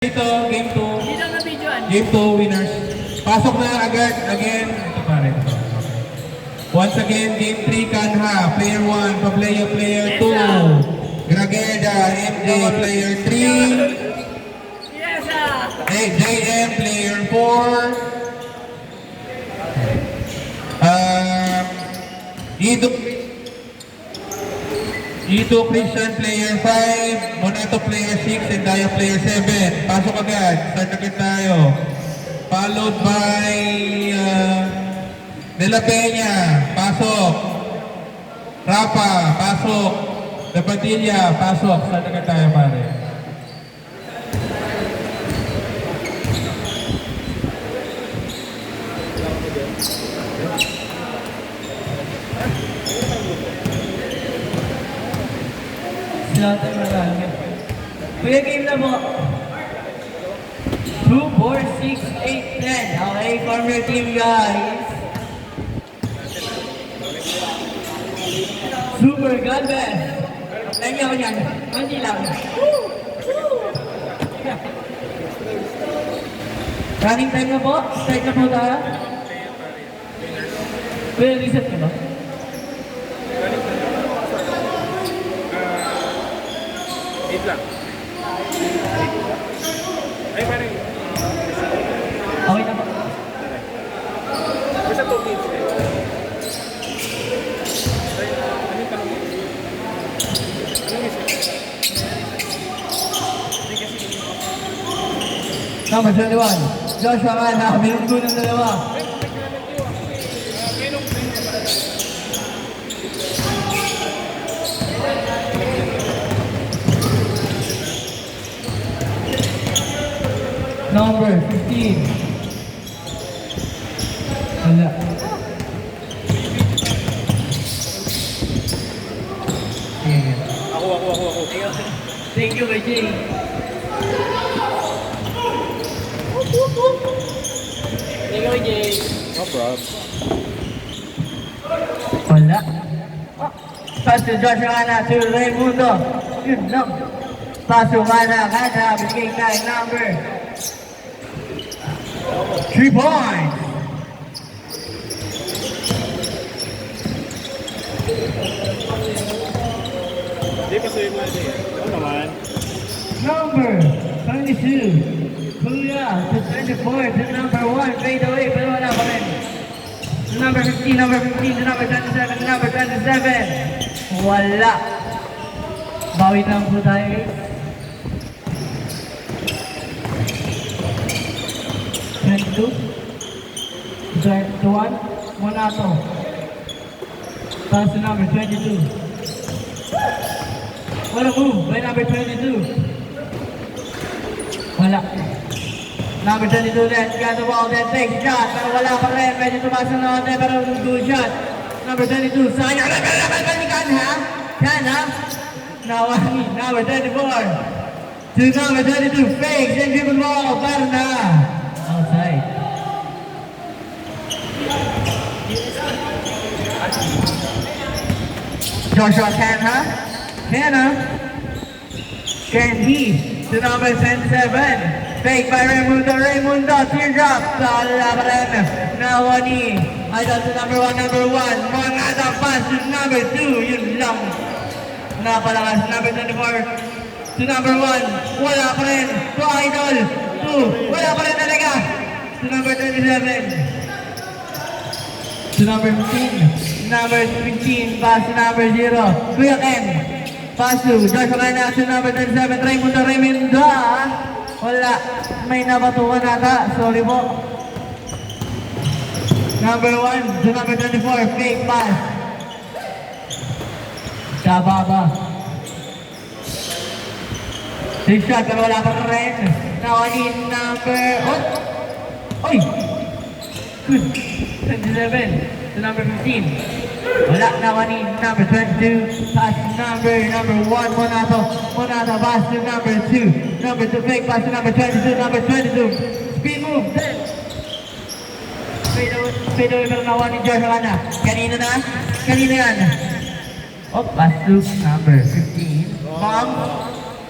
Ito, game 2. Hindi lang na-videoan. Game 2, winners. Pasok na agad, again. Ito pa rin. Once again, game 3, Kanha. Player 1, Pableo, player 2. Grageda, MJ, player 3. Yes, JM, player 4. Ito Christian, player 5. Monato, player 6. And Daya, player 7. Pasok agad. Start agad tayo. Followed by De La Peña. Pasok. Rapa. Pasok. De Padilla. Pasok. Start agad tayo, pare. Slaughter marami. Kuya, game na po. 2, 4, 6, 8, 10. Okay, form your team, guys. Super, God bless. Thank you ako niyan. Hindi lang. Running time na po. Start na po tayo. Kuya, reset ka ba? Wait lang. Ay, parang. Okay na po. Basta 2 minutes. Ano yung tanong mo? Anong message? Number 21. Joshua Mana. Minuto ng dalawa. Number 15. Wala. Sige. Ako. Thank you, kay Jay. Thank you, kay Jay. No problem. Wala. Pass to Joshua Mana to Raimundo. Yun lang. Pass to Mana. Mana. Bigay kay number 3 points. Hindi pa sa'yo mo natin. Oo naman. Number 22. Kuya to 24 to number 1. Fade away. Pero wala pa rin. To number 15. Number 15 to number 27. Number 27. Wala. Bawi lang po tayo, guys. 22. 21. Monato. Pass to number 22. Wala move by number 22. Wala. Number 22 then got the ball then takes shot. Pero wala pa rin. Medyo tumakas na natin pero good shot. Number 22. Sayang. Kanha. Kanha. Nawani. Number 24. To number 22. Fakes and dribble ball. Pero na. Outside. Joshua Kanha. Kanha. Can he to number 27. Fake by Raimundo. Raimundo. Teardrop. Wala pa rin. Nawani. Idol to number 1. Mga pass to number 2. Yun lang. Napalakas. Number 24. To number 1. Wala pa rin. To Idol. 2. Wala pa rin talaga. To number 27. To number 15. Number 15. Pass to number 0. Kuya Ken. Pass to Joshua Mana to number 37. Raimundo. Wala. May nabatukan nata. Sorry po. Number 1 to number 24. Fake pass. Kababa. Big shot pero wala pa rin. Nawani number... Oh! Oy! Good. 27 to number 15. Wala. Nawani number 22. Pass number 1. Monato. Pass to number 2. Number 2 fake pass to number 22. Number 22. Speed move. Fade away pero nawani Joshua Mana. Kanina yan. Oh, pass to number 15. Bomb.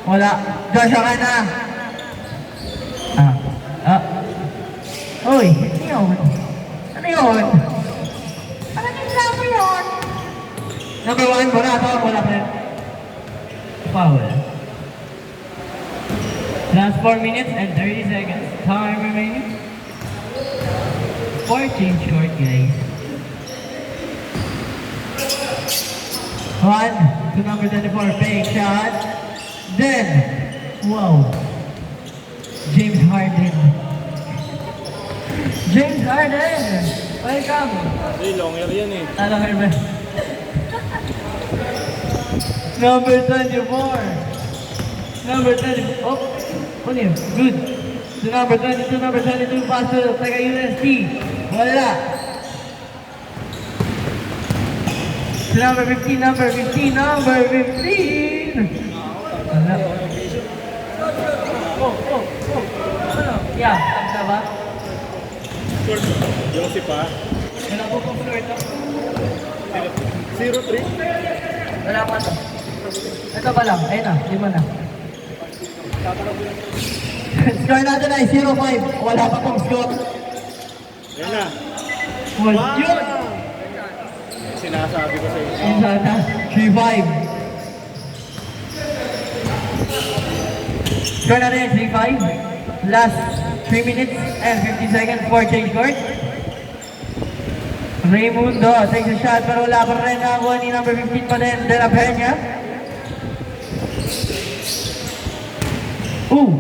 Wala. Joshua Mana. Ah. Ah. Uy, ano yun? Ano yun? Ano reklamo yun? Number 1, wala to, wala pa rin. Foul. Last 4 minutes and 30 seconds. Time remaining. 4 change short, guys. 1 to number 24, fake shot. Then, wow. James Harden. James Harden! Welcome! Hey, longer yan eh. Ano, Herman? Number 24. Number 20. Oh, ano yun? Good. To number 22, number 22, pass to taga UST. Wala. To number 15, number 15, number 15. Wala. Oh. Ano? Yeah, tanda ba? Short. Joseph pa. Wala po pong floor ito. 0-3. Wala pa ito. Ito pa lang. Ayun na. 5 na. Score natin ay 0-5. Wala pa pong score. Yan na. Well, yun! Sinasabi ko sa inyo. Ayun sana. 3-5. Score natin ay 3-5. Last 3 minutes and 50 seconds for change court. Raymundo takes a shot pero wala pa rin nakakuha ni number 15 pa din, De La Peña. Ooh,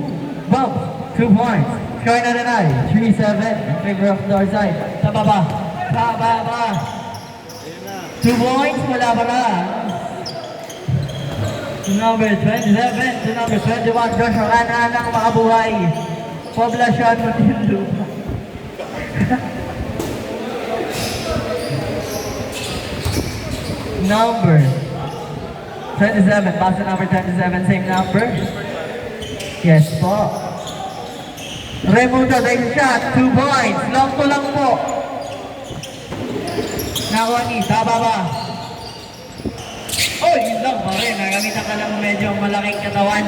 bump, 2 points. Score na rin ay 3-7 in favor of north side. Sa baba. 2 points, wala pa rin. To number 27, to number 21, Joshua Ana ng makabuhay. Poblasyon mo din lupa. Number 27, pass to number 27, same number. Yes po. Raymundo takes a shot, 2 points. Long to lang po. Nakuha ni, taba ba? Oh, yun lang pa rin. Nagamitan ka ng medyo malaking katawan.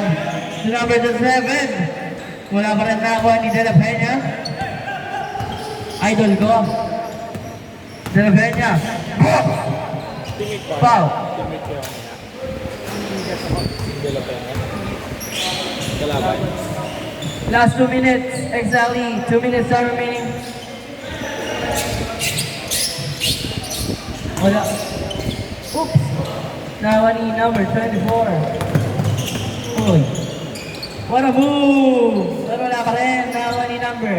To number 7, wala pa rin nakuha ni De La Peña. Idol ko. De La Peña. Tingit pa. Foul. Tingit ko yung Delapenga. Kalaban. Last 2 minutes, exactly 2 minutes are remaining. Wala. Oops. Nawa ni number 24. Uy. What a move! Pero wala pa rin. Nawa ni number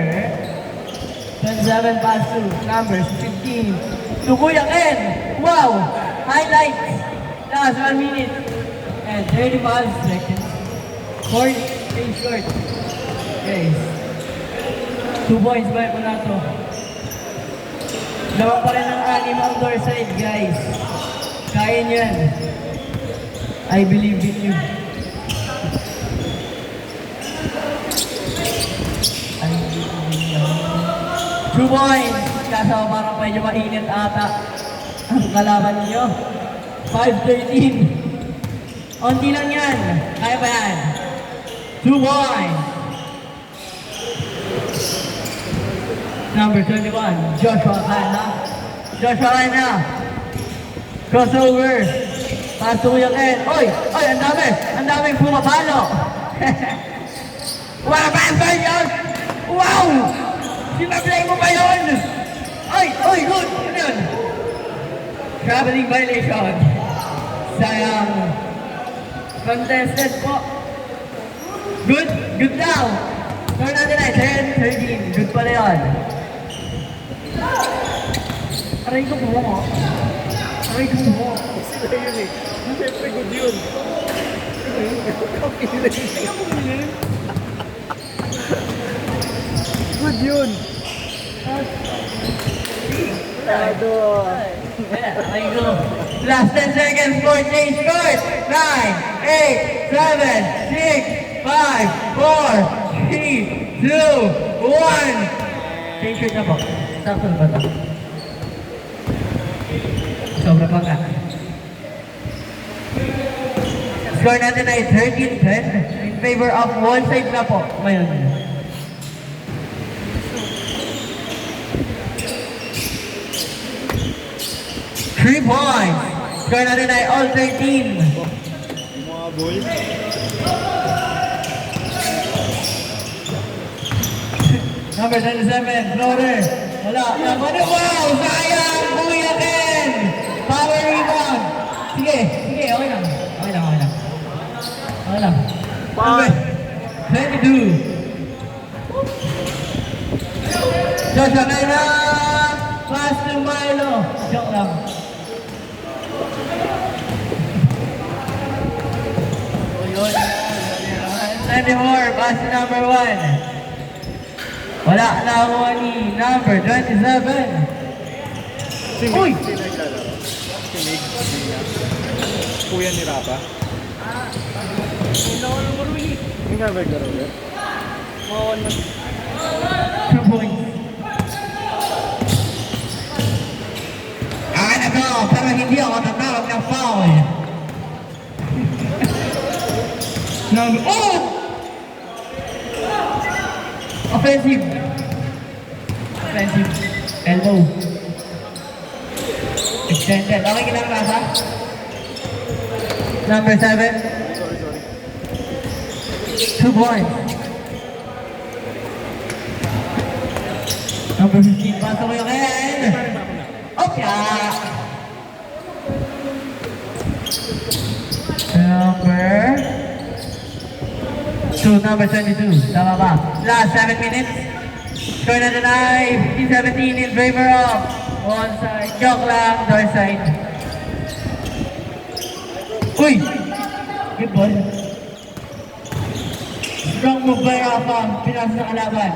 27 pass to number 15. To Kuya Ken. Wow! Highlights. Last 1 minute and 35 seconds. 4 days short. Guys. 2 points ba yung na to? Laban pa rin ang anim outdoor side, guys. Kaya nyo yan. I believe in you. I believe in you. 2 points. Kaso parang medyo mainit ata ang kalaban nyo. 5-13. Onti lang yan. Kaya pa yan. 2 points. Number 21, Joshua Cana. Joshua Cana. Crossover. Pass to Kuya Ken. Oy! Oy! Ang dami! Ang daming pumapalo! Wala ba yun? Wow! Sinablay mo ba yun? Oy! Oy! Good! Ano yun? Traveling violation. Sayang. Contested po. Good? Good now. Score natin ay 10-13. Good pala yun. Aray ko po. Aray ko po. Sila yun eh. Siyempre good yun. Good yun. Aray ko. Last 10 seconds for change court. 9, 8, 7, 6, 5, 4, 3, 2, 1. Change court na po. Sakto na ba ito? Sobra pa nga. Score natin ay 13-10 in favor of one side na po. Ngayon. 3 points. Score natin ay all 13. Yung mga boy. Number 27, floater. Wala. Wow! Sayang! Kuya Ken! Power rebound. Sige, sige. Okay lang. Okay lang, okay lang. Okay lang. Number 22. Joshua Mena! Pass to Milo. Joke lang. Yun. 24, pass to number 1. Wala na ako ni number 27. Si Mig. Uy! Sino naglalaro? Si Mig. Sino? Kuya ni Rapa. Yung nga ba naglaro ulit? Mga 1 month. 2 points. Akin na to, pero hindi ako tatawag ng foul. Number... Oh! Offensive. Offensive. Elbow. Extended. Okay ka lang, Rafa? Number 7. Sorry. 2 points. Number 15. Pasok ko yung end. Okay. Number 22. Tama ba? Last 7 minutes. Score na ay 15-17 in favor of onside. Joke lang. Door side. Uy! Good ball. Strong move by Rafa. Pinasa sa kalaban.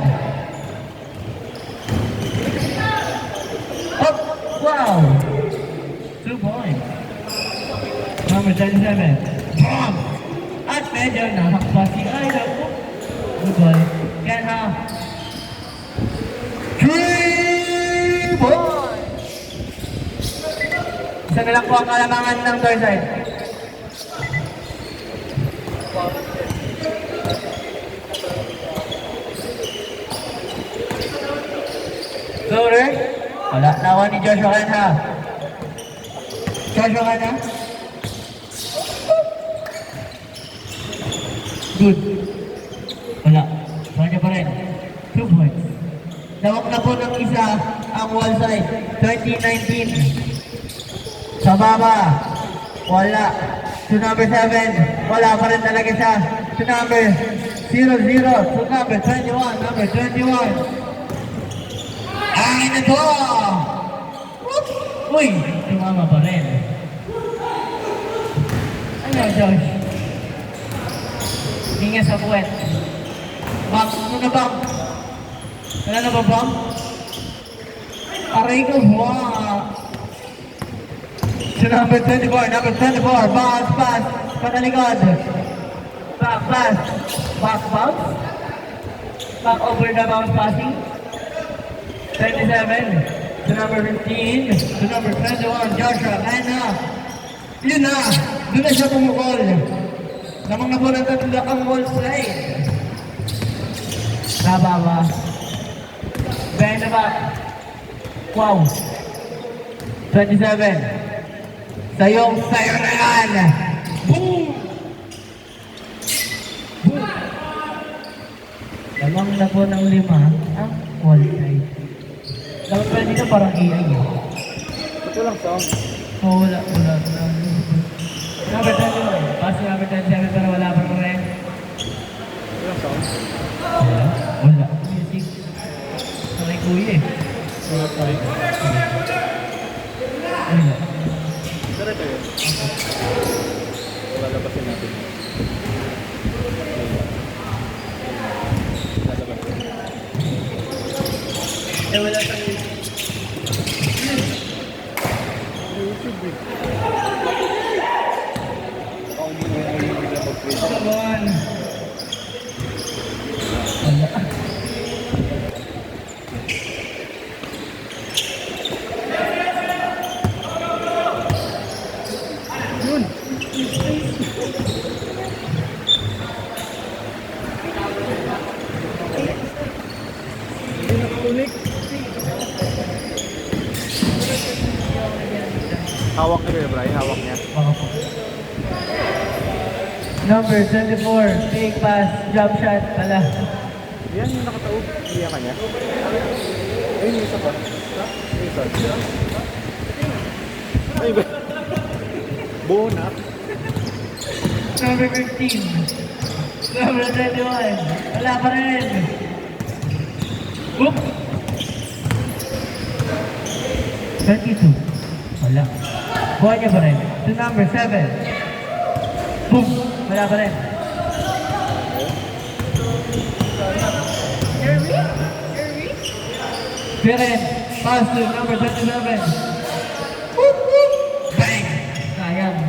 Oh! Wow! 2 points. Number 27. Bomb! At medyo nakakpa si Idol. Good ball. Can have 3 points! Isa na lang po ang kalamangan ng door side. Floater. Wala. Nawa ni Joshua Kanha. Joshua Kanha. Good. Wala. Wala pa rin. 2 points. Dawak na po ng isa ang wall side. 2019. Sa baba. Wala. To number 7. Wala pa rin talaga siya. To number 00. To number 21. Number 21. Angin na to! Uy! Tumama pa rin. Ano, Josh? Hinga sa puwet. Bang! Ano na bang? Wala na ba bang? Aray ko, wow! So number 24, bounce pass, patalikod. Back pass, back bounce. Back over the bounce passing. 27, to number 15, to number 21, Joshua, and yun na, doon na siya pumukol. Namang na po ng tatlo ang wall slide. Nababa. Behind the back. Wow. 27. Sayo na yan. Boom! Boom! Namang na po ng 5 ang wall slide. Dapat pala dito parang AI eh. Ito lang sound. Oh, wala. Number 21. Pass number 27 pero wala pa rin. Ito lang sound. Wala. Music. Sakay kuya eh. Wala tayo. Wala. Diretso yun. Lalabasin natin. Lalabasin. Eh, wala pa rin. YouTube eh. Ako mo na yung bigla mag-play. Come on. Wala. Yun! Hindi nakakunik. Hawak ni Kuya Bray, hawak niya. Baka po. Number 24, fake pass, jump shot, pala. Yan yung nakataob. Hindi yan kanya. Ayun yung isa pa. Yung isa. Ay ba? Bonak. Number 15, number 21, wala pa rin. Oop! 22, wala. Buha niya pa rin. To number 7, boom! Wala pa rin. Pirin, pass to number 27. Bang! Sayang.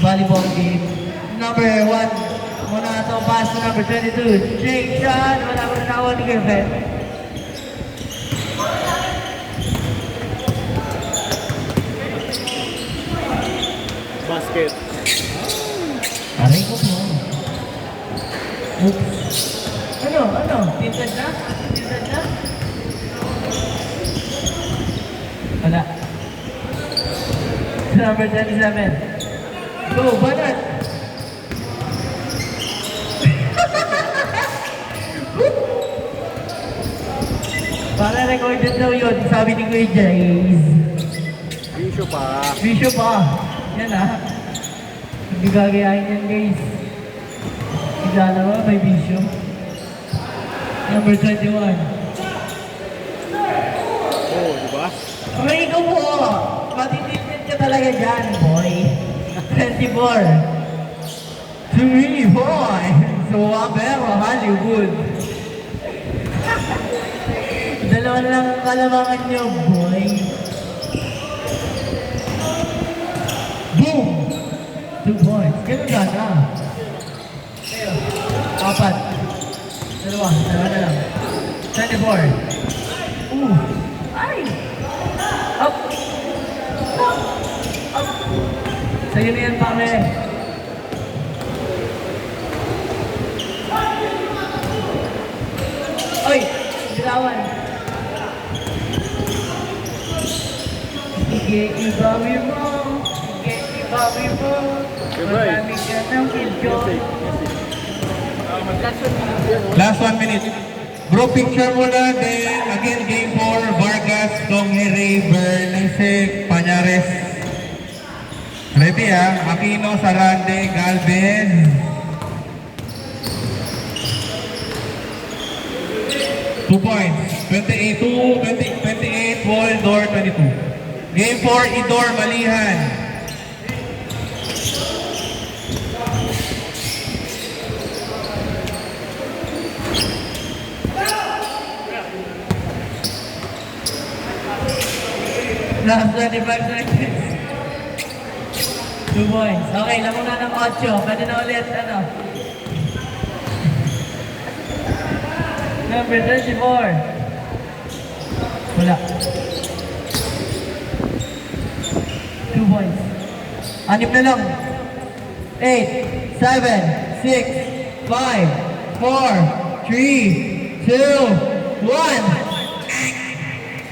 Volleyball game. Number 1. Muna itong pass to number 22. Jake shot. Wala pa rin ako ni Griffin. Basket. Aray ko po. Oops. Ano? Tinted na? Tinted na? Wala. Number 27. Go, banat! Para recorded daw yun, sabi ni Kuya Jace. Bisyo pa. Bisyo pa. Yan ah. Hindi gagayahin yan guys. Hindi naman may bisyo. Number 21. Oo, di ba? Aray ko po! Matitipid ka talaga dyan, boy. 24. To me, boy. Suwabero, Hollywood. Dalawa na lang ang kalamangan nyo, boy. Boom! 2 points. Ganun gana. Kayo. 4. Dalawa na lang. 24. Ooh. Ay! Up! Up! Sa'yo na yan, pare. Oy! Silawan. Sige, ibawi mo. Sige, ibawi mo. Marami ka ng video. Last 1 minute. Group picture muna, then again game 4, Vargas, Tonghere, Bernisek, Pañares. Ready Aquino, Sarande, Galvez. Two points. 28, Waldor, 22. Game 4, Idor, Malihan. Last 25 seconds. 2 points. Okay, lamo na ng 8. Pwede na ulit, ano? Number 34. Wala. 2 points. 6 na lang. 8, 7, 6, 5, 4, 3, 2, 1.